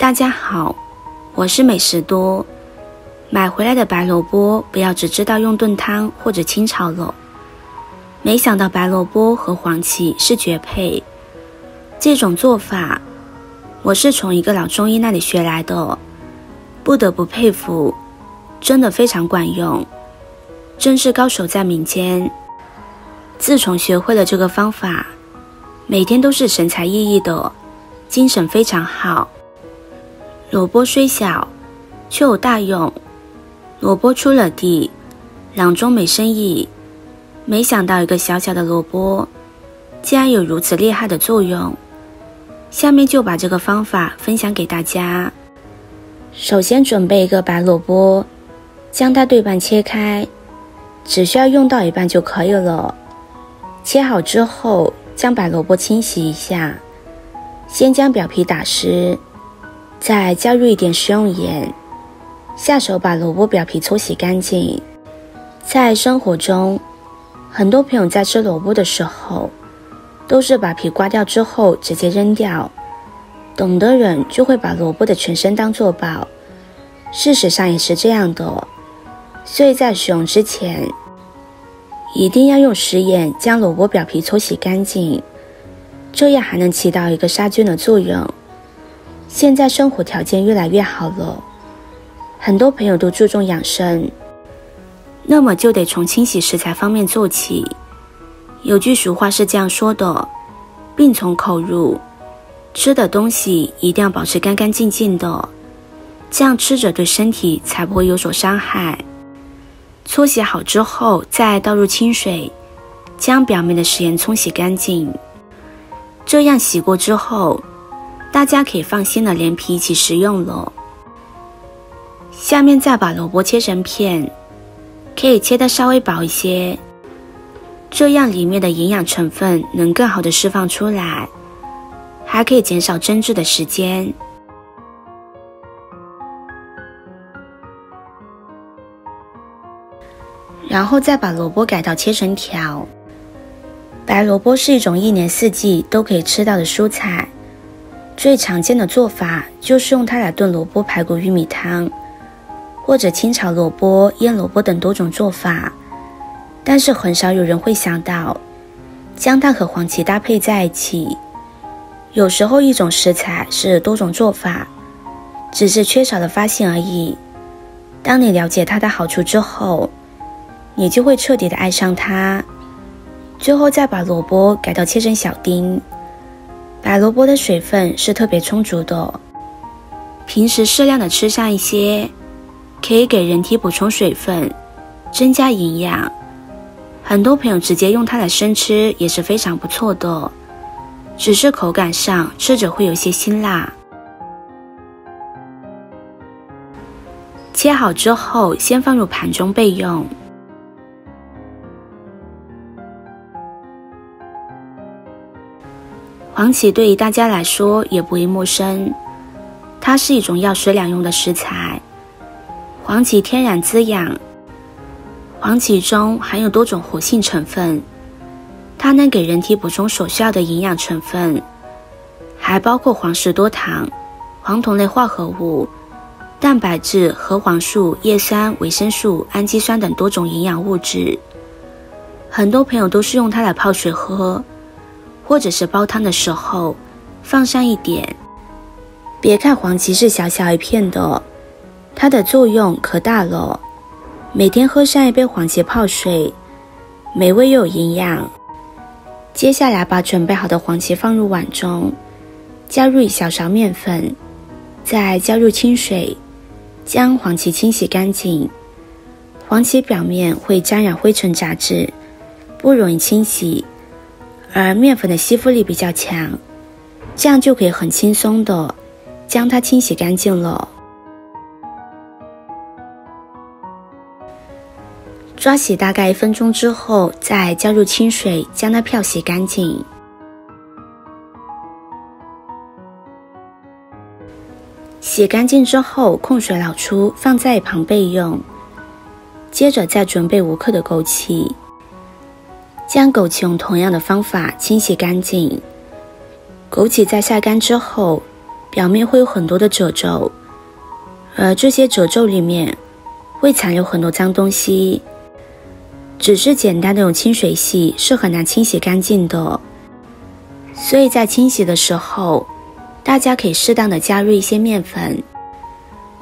大家好，我是美食多。买回来的白萝卜不要只知道用炖汤或者清炒了，没想到白萝卜和黄芪是绝配。这种做法我是从一个老中医那里学来的，不得不佩服，真的非常管用，真是高手在民间。自从学会了这个方法，每天都是神采奕奕的，精神非常好。萝卜虽小，却有大用。萝卜出了地，囊中没生意。没想到一个小小的萝卜，竟然有如此厉害的作用。下面就把这个方法分享给大家。首先准备一个白萝卜，将它对半切开，只需要用到一半就可以了。切好之后，将白萝卜清洗一下，先将表皮打湿，再加入一点食用盐，下手把萝卜表皮搓洗干净。在生活中，很多朋友在吃萝卜的时候，都是把皮刮掉之后直接扔掉，懂的人就会把萝卜的全身当作宝，事实上也是这样的。所以在使用之前，一定要用食盐将萝卜表皮搓洗干净，这样还能起到一个杀菌的作用。现在生活条件越来越好了，很多朋友都注重养生，那么就得从清洗食材方面做起。有句俗话是这样说的，病从口入，吃的东西一定要保持干干净净的，这样吃着对身体才不会有所伤害。搓洗好之后，再倒入清水，将表面的食盐冲洗干净。这样洗过之后，大家可以放心的连皮一起食用了。下面再把萝卜切成片，可以切得稍微薄一些，这样里面的营养成分能更好的释放出来，还可以减少蒸制的时间。然后再把萝卜改刀切成条。白萝卜是一种一年四季都可以吃到的蔬菜，最常见的做法就是用它来炖萝卜排骨玉米汤，或者清炒萝卜、腌萝卜等多种做法。但是很少有人会想到将它和黄芪搭配在一起。有时候一种食材是多种做法，只是缺少了发现而已。当你了解它的好处之后，你就会彻底的爱上它。最后再把萝卜改刀切成小丁。白萝卜的水分是特别充足的，平时适量的吃上一些，可以给人体补充水分，增加营养。很多朋友直接用它来生吃也是非常不错的，只是口感上吃着会有些辛辣。切好之后，先放入盘中备用。黄芪对于大家来说也不会陌生，它是一种药食两用的食材。黄芪天然滋养，黄芪中含有多种活性成分，它能给人体补充所需要的营养成分，还包括黄石多糖、黄酮类化合物、蛋白质、核黄素、叶酸、维生素、氨基酸等多种营养物质。很多朋友都是用它来泡水喝，或者是煲汤的时候放上一点。别看黄芪是小小一片的，它的作用可大了。每天喝上一杯黄芪泡水，美味又有营养。接下来把准备好的黄芪放入碗中，加入一小勺面粉，再加入清水，将黄芪清洗干净。黄芪表面会沾染灰尘杂质，不容易清洗，而面粉的吸附力比较强，这样就可以很轻松的将它清洗干净了。抓洗大概1分钟之后，再加入清水将它漂洗干净。洗干净之后控水捞出，放在一旁备用。接着再准备5克的枸杞，将枸杞用同样的方法清洗干净。枸杞在晒干之后，表面会有很多的褶皱，而这些褶皱里面会残留很多脏东西，只是简单的用清水洗是很难清洗干净的。所以在清洗的时候，大家可以适当的加入一些面粉。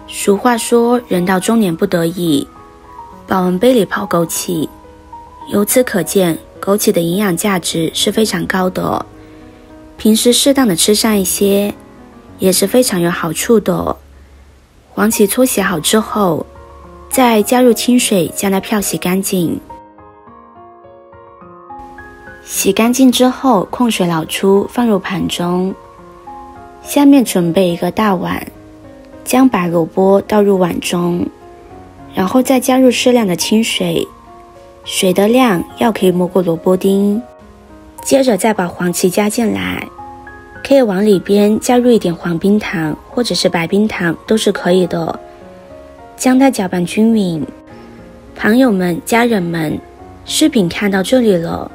俗话说，人到中年不得已，保温杯里泡枸杞。由此可见，枸杞的营养价值是非常高的，平时适当的吃上一些也是非常有好处的。黄芪搓洗好之后，再加入清水将它漂洗干净。洗干净之后，控水捞出，放入盘中。下面准备一个大碗，将白萝卜倒入碗中，然后再加入适量的清水，水的量要可以没过萝卜丁。接着再把黄芪加进来，可以往里边加入一点黄冰糖或者是白冰糖都是可以的，将它搅拌均匀。朋友们、家人们，视频看到这里了，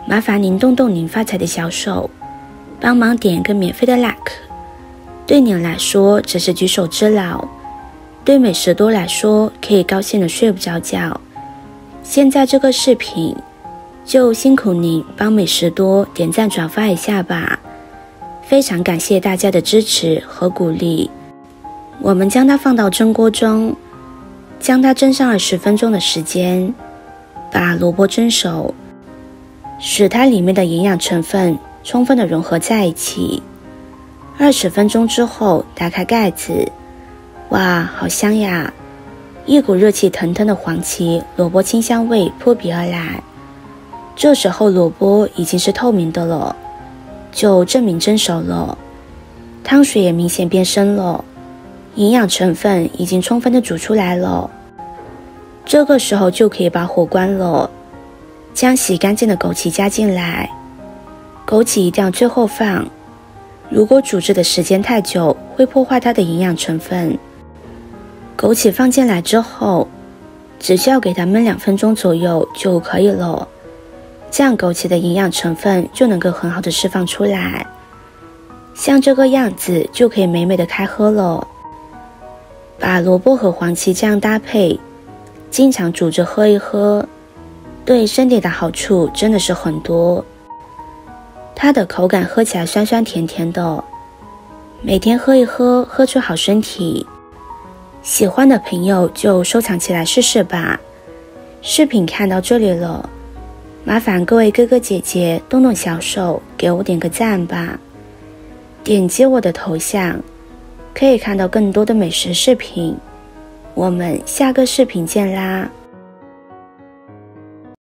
麻烦您动动您发财的小手，帮忙点个免费的 like， 对您来说只是举手之劳，对美食多来说可以高兴的睡不着觉。现在这个视频就辛苦您帮美食多点赞转发一下吧，非常感谢大家的支持和鼓励。我们将它放到蒸锅中，将它蒸上20分钟的时间，把萝卜蒸熟，使它里面的营养成分充分的融合在一起。20分钟之后打开盖子，哇，好香呀！一股热气腾腾的黄芪萝卜清香味扑鼻而来。这时候萝卜已经是透明的了，就证明蒸熟了，汤水也明显变深了，营养成分已经充分的煮出来了。这个时候就可以把火关了，将洗干净的枸杞加进来。枸杞一定要最后放，如果煮制的时间太久，会破坏它的营养成分。枸杞放进来之后，只需要给它焖2分钟左右就可以了，这样枸杞的营养成分就能够很好的释放出来。像这个样子就可以美美的开喝了。把萝卜和黄芪这样搭配，经常煮着喝一喝，对身体的好处真的是很多。它的口感喝起来酸酸甜甜的，每天喝一喝，喝出好身体。喜欢的朋友就收藏起来试试吧。视频看到这里了，麻烦各位哥哥姐姐动动小手，给我点个赞吧。点击我的头像，可以看到更多的美食视频。我们下个视频见啦！